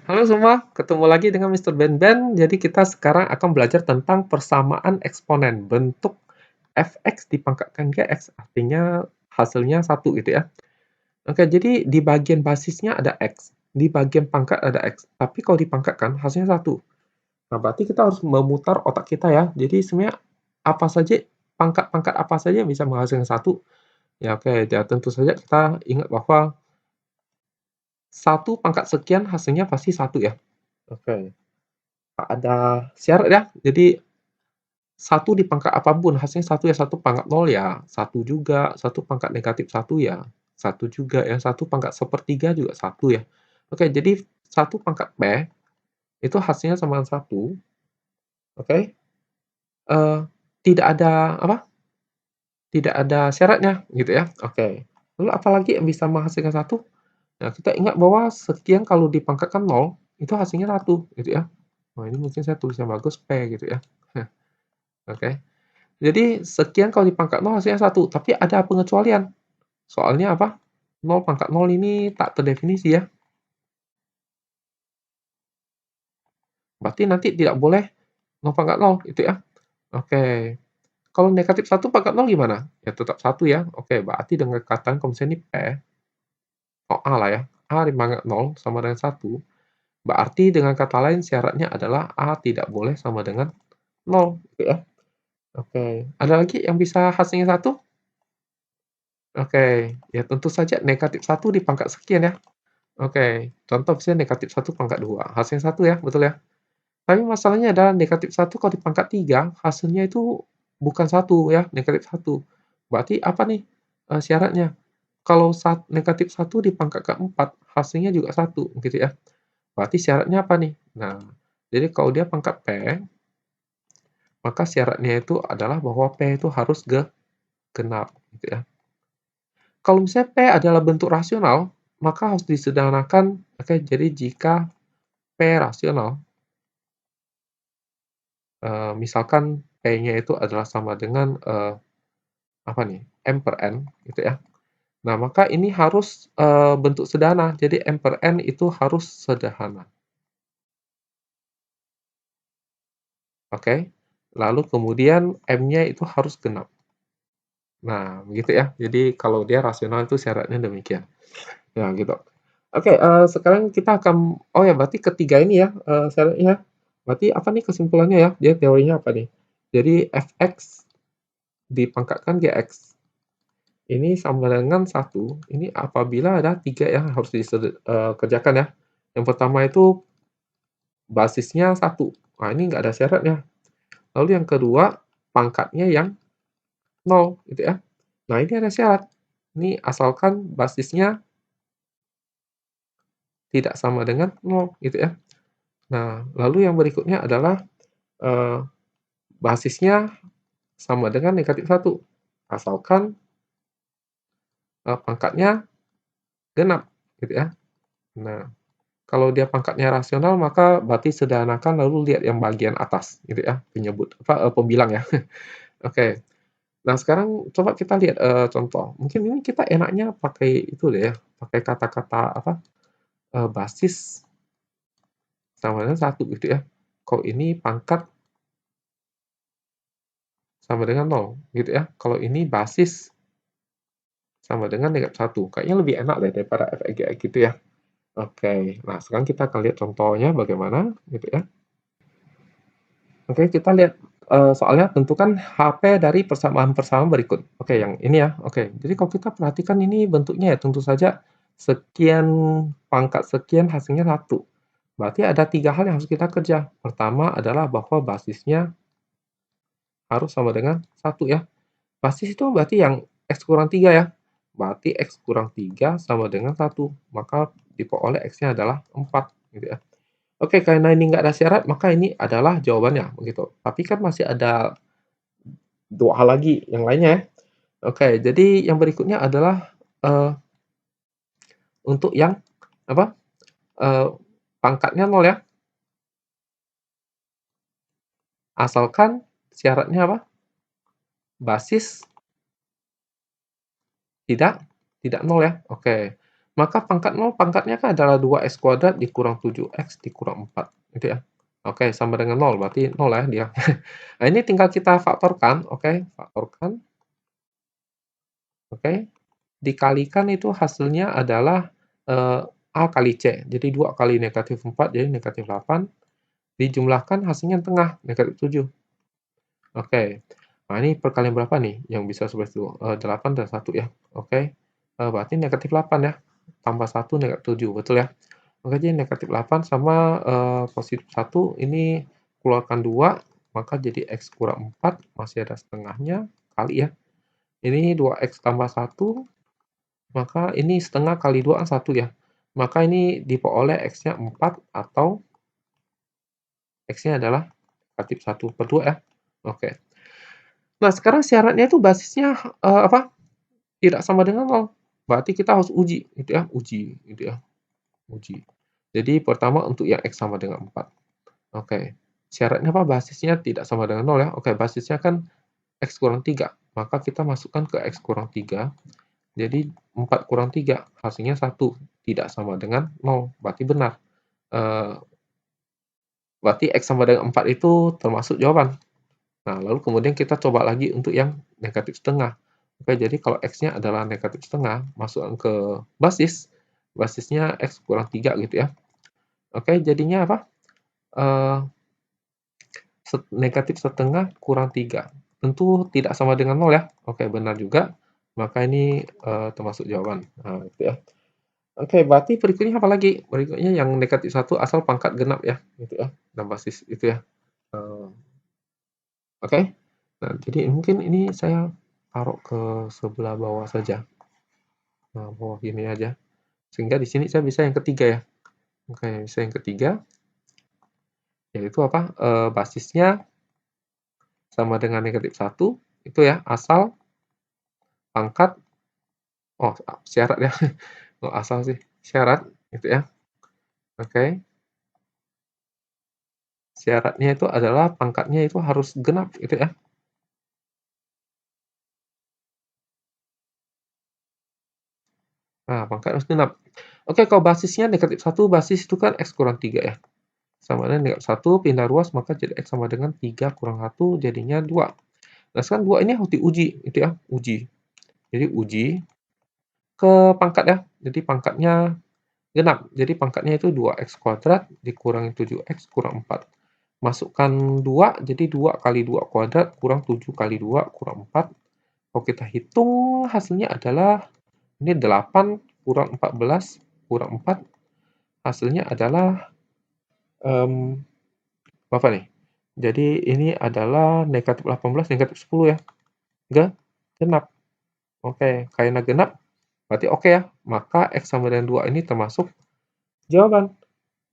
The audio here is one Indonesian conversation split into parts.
Halo semua, ketemu lagi dengan Mr. Ben. Jadi kita sekarang akan belajar tentang persamaan eksponen. Bentuk fx dipangkatkan gx, artinya hasilnya 1 gitu ya. Oke, jadi di bagian basisnya ada x, di bagian pangkat ada x. Tapi kalau dipangkatkan hasilnya 1. Nah, berarti kita harus memutar otak kita ya. Jadi sebenarnya apa saja, pangkat-pangkat apa saja yang bisa menghasilkan 1. Ya oke, ya tentu saja kita ingat bahwa 1 pangkat sekian hasilnya pasti 1 ya. Oke. Ada syarat ya. Jadi 1 di pangkat apapun hasilnya 1 ya, 1 pangkat 0 ya 1 juga, 1 pangkat negatif 1 ya 1 juga ya, 1 pangkat sepertiga juga 1 ya. Oke, jadi 1 pangkat P itu hasilnya sama dengan 1, oke. Eee, tidak ada apa, tidak ada syaratnya gitu ya. Oke. Lalu apalagi yang bisa menghasilkan 1? Nah, kita ingat bahwa sekian kalau dipangkatkan 0 itu hasilnya 1 gitu ya. Nah, ini mungkin saya tulis yang bagus P gitu ya. Oke. Jadi sekian kalau dipangkat 0 hasilnya 1, tapi ada pengecualian. Soalnya apa? 0 pangkat 0 ini tak terdefinisi ya. Berarti nanti tidak boleh 0 pangkat 0 itu ya. Oke. Kalau negatif 1 pangkat 0 gimana? Ya tetap 1 ya. Oke, berarti dengan kata kalau misalnya ini P, oh A lah ya, A dipangkat 0 sama dengan 1, berarti dengan kata lain syaratnya adalah A tidak boleh sama dengan 0 gitu ya. Oke. Ada lagi yang bisa hasilnya 1? Oke, ya tentu saja negatif 1 dipangkat sekian ya. Oke, contoh misalnya negatif 1 pangkat 2, hasilnya 1 ya, betul ya? Tapi masalahnya adalah negatif 1 kalau dipangkat 3, hasilnya itu bukan 1 ya, negatif 1. Berarti apa nih, syaratnya? Kalau negatif 1 dipangkat ke 4, hasilnya juga 1 gitu ya. Berarti syaratnya apa nih? Nah, jadi kalau dia pangkat P, maka syaratnya itu adalah bahwa P itu harus genap gitu ya. Kalau misalnya P adalah bentuk rasional, maka harus disederhanakan, oke, jadi jika P rasional, misalkan P-nya itu adalah sama dengan, apa nih, M per N gitu ya. Nah, maka ini harus, bentuk sederhana, jadi M per N itu harus sederhana. Oke? Lalu kemudian M-nya itu harus genap. Nah, begitu ya. Jadi kalau dia rasional itu syaratnya demikian. Ya, gitu. Oke, sekarang kita akan oh ya berarti ketiga ini ya, syaratnya. Berarti apa nih kesimpulannya ya? Dia teorinya apa nih? Jadi fx dipangkatkan gx ini sama dengan 1, ini apabila ada 3 yang harus kerjakan ya. Yang pertama itu basisnya 1. Nah, ini nggak ada syaratnya. Lalu yang kedua, pangkatnya yang 0 gitu ya. Nah, ini ada syarat. Ini asalkan basisnya tidak sama dengan 0 gitu ya. Nah, lalu yang berikutnya adalah, eee, basisnya sama dengan negatif 1, asalkan, pangkatnya genap gitu ya. Nah, kalau dia pangkatnya rasional maka berarti sederhanakan lalu lihat yang bagian atas gitu ya, pembilang ya. Oke. Nah, sekarang coba kita lihat, contoh. Mungkin ini kita enaknya pakai itu deh ya, pakai kata-kata apa, basis sama dengan 1 gitu ya. Kalau ini pangkat sama dengan 0 gitu ya. Kalau ini basis sama dengan negatif 1. Kayaknya lebih enak deh daripada f(x) gitu ya. Oke, nah sekarang kita akan lihat contohnya bagaimana gitu ya. Oke, kita lihat, soalnya tentukan HP dari persamaan-persamaan berikut. Oke, yang ini ya, oke. Jadi kalau kita perhatikan ini bentuknya ya tentu saja sekian pangkat sekian hasilnya 1. Berarti ada 3 hal yang harus kita kerja. Pertama adalah bahwa basisnya harus sama dengan 1 ya. Basis itu berarti yang X kurang 3 ya. Berarti X kurang 3 sama dengan 1. Maka diperoleh X-nya adalah 4 gitu ya. Oke, karena ini nggak ada syarat, maka ini adalah jawabannya begitu. Tapi kan masih ada 2 hal lagi yang lainnya ya. Oke, jadi yang berikutnya adalah, eee, untuk yang apa, eee, pangkatnya 0 ya. Asalkan syaratnya apa? Basis tidak tidak 0 ya. Oke. maka pangkat 0 pangkatnya kan adalah 2x kuadrat dikurang 7x dikurang 4, gitu ya. Oke, sama dengan 0, berarti 0 ya dia. Nah, ini tinggal kita faktorkan, oke, faktorkan, oke, dikalikan itu hasilnya adalah, A kali C, jadi 2 kali negatif 4, jadi negatif 8, dijumlahkan hasilnya yang tengah, negatif 7. Oke. Nah, ini perkalian berapa nih yang bisa seperti itu? 8 dan 1 ya. Oke. Berarti negatif 8 ya. Tambah 1 negatif 7, betul ya? Oke, jadi negatif 8 sama positif 1 ini keluarkan 2, maka jadi X kurang 4, masih ada setengahnya, kali ya. Ini 2X tambah 1, maka ini setengah kali 2 kan 1 ya. Maka ini diperoleh X-nya 4 atau X-nya adalah negatif 1/2 ya. Oke. Nah, sekarang syaratnya itu basisnya, apa, tidak sama dengan 0. Berarti kita harus uji, gitu ya, uji, gitu ya, uji. Jadi pertama untuk yang X sama dengan 4. Oke. Syaratnya apa? Basisnya tidak sama dengan 0 ya. Oke, basisnya kan X kurang 3. Maka kita masukkan ke X kurang 3. Jadi 4 kurang 3, hasilnya 1. Tidak sama dengan 0. Berarti benar. Berarti X sama dengan 4 itu termasuk jawaban. Nah, lalu kemudian kita coba lagi untuk yang negatif setengah. Oke, jadi kalau X-nya adalah negatif setengah, masukkan ke basis, basisnya X kurang 3 gitu ya. Oke, jadinya apa? Eh, Negatif setengah kurang 3. Tentu tidak sama dengan 0 ya. Oke, benar juga. Maka ini termasuk jawaban. Nah, itu ya. Oke, berarti berikutnya apa lagi? Berikutnya yang negatif 1 asal pangkat genap ya. Gitu ya. Dan basis itu ya. Eh, Oke. Nah, jadi mungkin ini saya taruh ke sebelah bawah saja. Nah, bawah gini aja. Sehingga di sini saya bisa yang ketiga ya. Oke, bisa yang ketiga, yaitu apa? Basisnya sama dengan negatif 1, itu ya, asal pangkat, oh syarat ya, oh asal sih, syarat, gitu ya. Oke, syaratnya itu adalah pangkatnya itu harus genap, gitu ya. Nah, pangkat harus genap. Oke, kalau basisnya negatif 1, basis itu kan X kurang 3 ya. Sama dengan negatif 1, pindah ruas, maka jadi X sama dengan 3 kurang 1, jadinya 2. Nah, sekarang 2 ini harus diuji, gitu ya, uji. Jadi uji ke pangkat ya, jadi pangkatnya genap. Jadi pangkatnya itu 2x kuadrat dikurangi 7x kurang 4. Masukkan 2, jadi 2 kali 2 kuadrat kurang 7 kali 2 kurang 4. Kalau kita hitung hasilnya adalah ini 8 kurang 14 kurang 4. Hasilnya adalah berapa nih? Jadi ini adalah negatif 18, negatif 10 ya. Genap. Oke, karena genap berarti oke ya. Maka X sama dengan 2 ini termasuk jawaban.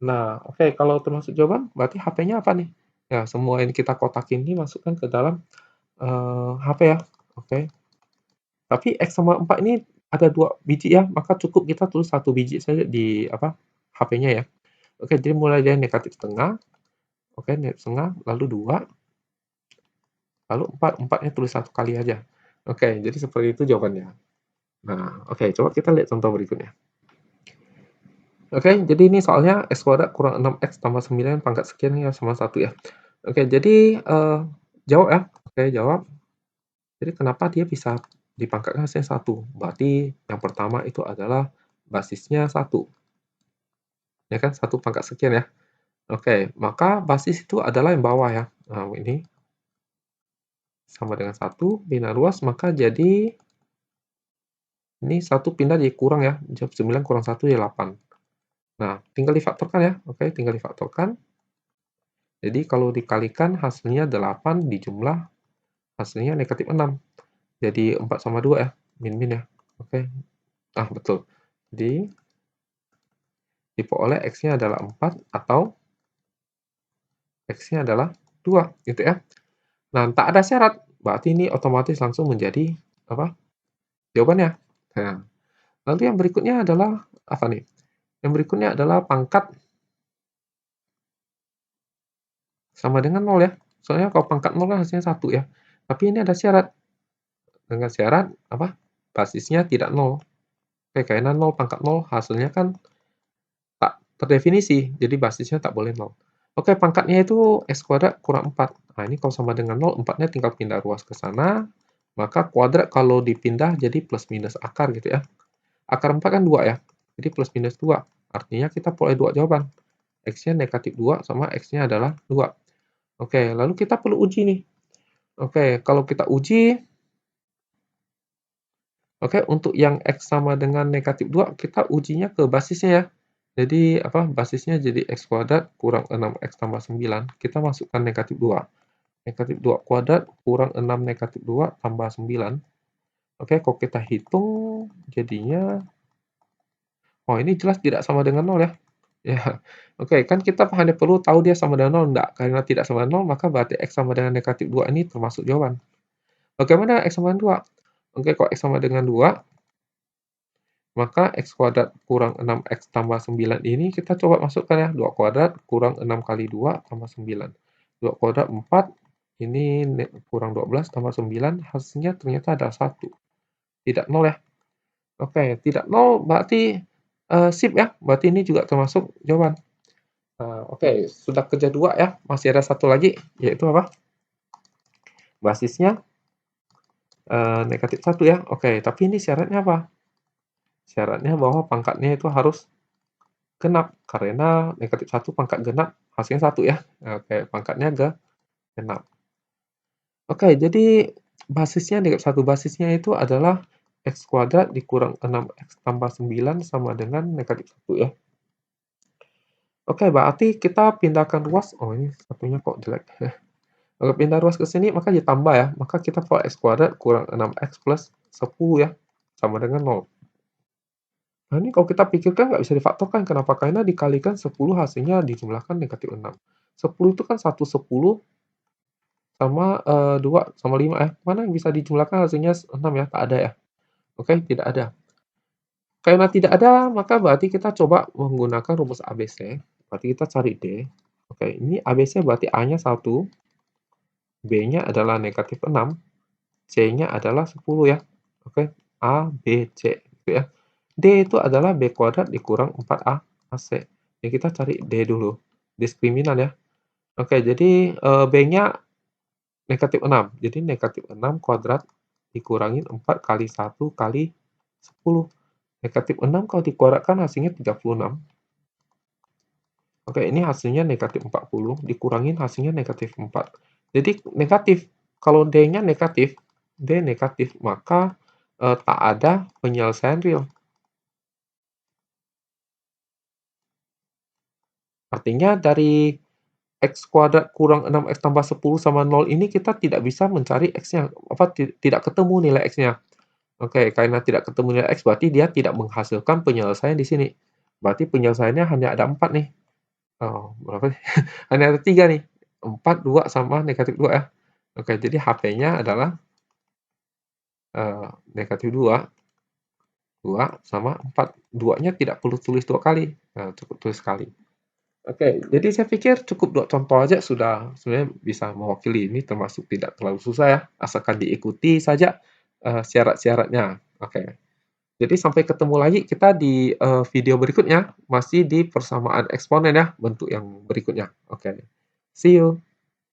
Nah, oke, kalau termasuk jawaban, berarti HP-nya apa nih? Ya, semua yang kita kotakin ini masukkan ke dalam HP ya. Oke. Tapi X sama 4 ini ada 2 biji ya, maka cukup kita tulis 1 biji saja di apa? HP-nya ya. Oke, jadi mulai dari negatif setengah. Oke, negatif setengah, lalu 2, lalu 4. 4-nya tulis 1 kali aja. Oke, jadi seperti itu jawabannya. Nah, oke, coba kita lihat contoh berikutnya. Oke, jadi ini soalnya X kuadrat kurang 6X tambah 9 pangkat sekian ya sama 1 ya. Oke, jadi jawab ya. Oke, jawab. Jadi kenapa dia bisa dipangkatkan hasilnya 1? Berarti yang pertama itu adalah basisnya 1. Ya kan, 1 pangkat sekian ya. Oke, maka basis itu adalah yang bawah ya. Nah, ini sama dengan 1, pindah ruas, maka jadi ini 1 pindah jadi kurang ya. Jawab 9 kurang 1 ya 8. Nah, tinggal difaktorkan ya. Oke, tinggal difaktorkan. Jadi kalau dikalikan hasilnya 8 dijumlah hasilnya negatif 6. Jadi 4 sama 2 ya, min-min ya. Oke. Ah, betul. Jadi diperoleh X-nya adalah 4 atau X-nya adalah 2, gitu ya. Nah, tak ada syarat, berarti ini otomatis langsung menjadi apa? Jawabannya. Nah, lalu yang berikutnya adalah apa nih? Yang berikutnya adalah pangkat sama dengan 0 ya. Soalnya kalau pangkat 0 kan hasilnya 1 ya. Tapi ini ada syarat. Dengan syarat apa? Basisnya tidak 0. Oke, karena 0 pangkat 0 hasilnya kan tak terdefinisi, jadi basisnya tak boleh 0. Oke, pangkatnya itu X kuadrat kurang 4. Nah, ini kalau sama dengan 0, 4-nya tinggal pindah ruas ke sana, maka kuadrat kalau dipindah jadi plus minus akar gitu ya. Akar 4 kan 2 ya, jadi plus minus 2. Artinya kita peroleh 2 jawaban. X-nya negatif 2 sama X-nya adalah 2. Oke, lalu kita perlu uji nih. Oke, kalau kita uji, oke, untuk yang X sama dengan negatif 2, kita ujinya ke basisnya ya. Jadi, apa, basisnya jadi X kuadrat kurang 6X tambah 9. Kita masukkan negatif 2. Negatif 2 kuadrat kurang 6 negatif 2 tambah 9. Oke, kalau kita hitung, jadinya, oh ini jelas tidak sama dengan 0 ya. Ya, oke, kan kita hanya perlu tahu dia sama dengan 0, enggak. Karena tidak sama dengan 0, maka berarti X sama dengan negatif 2 ini termasuk jawaban. Bagaimana X sama dengan 2? Oke, kalau X sama dengan 2, maka X kuadrat kurang 6X tambah 9 ini kita coba masukkan ya. 2 kuadrat kurang 6 kali 2 tambah 9. 2 kuadrat 4, ini kurang 12 tambah 9, hasilnya ternyata ada 1. Tidak 0 ya. Oke, tidak 0 berarti sip ya. Berarti ini juga termasuk jawaban. Oke, sudah kerja 2 ya. Masih ada satu lagi, yaitu apa? Basisnya negatif 1 ya. Oke, tapi ini syaratnya apa? Syaratnya bahwa pangkatnya itu harus genap, karena negatif 1 pangkat genap hasilnya 1 ya. Oke, pangkatnya genap. Oke, jadi basisnya negatif 1, basisnya itu adalah X kuadrat dikurang 6X tambah 9 sama dengan negatif 1 ya. Oke, berarti kita pindahkan ruas, oh ini satunya kok jelek. Kalau pindah ruas ke sini maka ditambah ya, maka kita buat X kuadrat kurang 6X plus 10 ya, sama dengan 0. Nah, ini kalau kita pikirkan nggak bisa difaktorkan, kenapa? Karena dikalikan 10 hasilnya dijumlahkan negatif 6. 10 itu kan 1/10 sama 2 sama 5 ya. Mana yang bisa dijumlahkan hasilnya 6 ya? Tak ada ya. Oke, tidak ada. Karena tidak ada, maka berarti kita coba menggunakan rumus ABC. Berarti kita cari D. Oke, ini ABC berarti A-nya 1, B-nya adalah negatif 6, C-nya adalah 10 ya. Oke, A, B, C gitu ya. D itu adalah B kuadrat dikurang 4A AC. Ya, kita cari D dulu. Diskriminan ya. Oke, jadi B-nya negatif 6. Jadi negatif 6 kuadrat dikurangin 4 kali 1 kali 10. Negatif 6 kalau dikuadratkan hasilnya 36. Oke, ini hasilnya negatif 40, dikurangin hasilnya negatif 4. Jadi negatif. Kalau D-nya negatif, D negatif, maka tak ada penyelesaian real. Artinya dari X kuadrat kurang 6X tambah 10 sama 0 ini kita tidak bisa mencari X-nya, apa, tidak ketemu nilai X-nya. Oke, karena tidak ketemu nilai X berarti dia tidak menghasilkan penyelesaian di sini. Berarti penyelesaiannya hanya ada 4 nih. Oh, berapa nih? Hanya ada 3 nih. 4, 2, sama negatif 2 ya. Oke, jadi HP-nya adalah negatif 2, 2 sama 4. 2-nya tidak perlu tulis 2 kali. Nah, cukup tulis sekali. Oke, jadi saya pikir cukup 2 contoh aja sudah sebenarnya bisa mewakili ini, termasuk tidak terlalu susah ya, asalkan diikuti saja syarat-syaratnya. Oke. Jadi sampai ketemu lagi kita di video berikutnya, masih di persamaan eksponen ya, bentuk yang berikutnya. Oke. See you.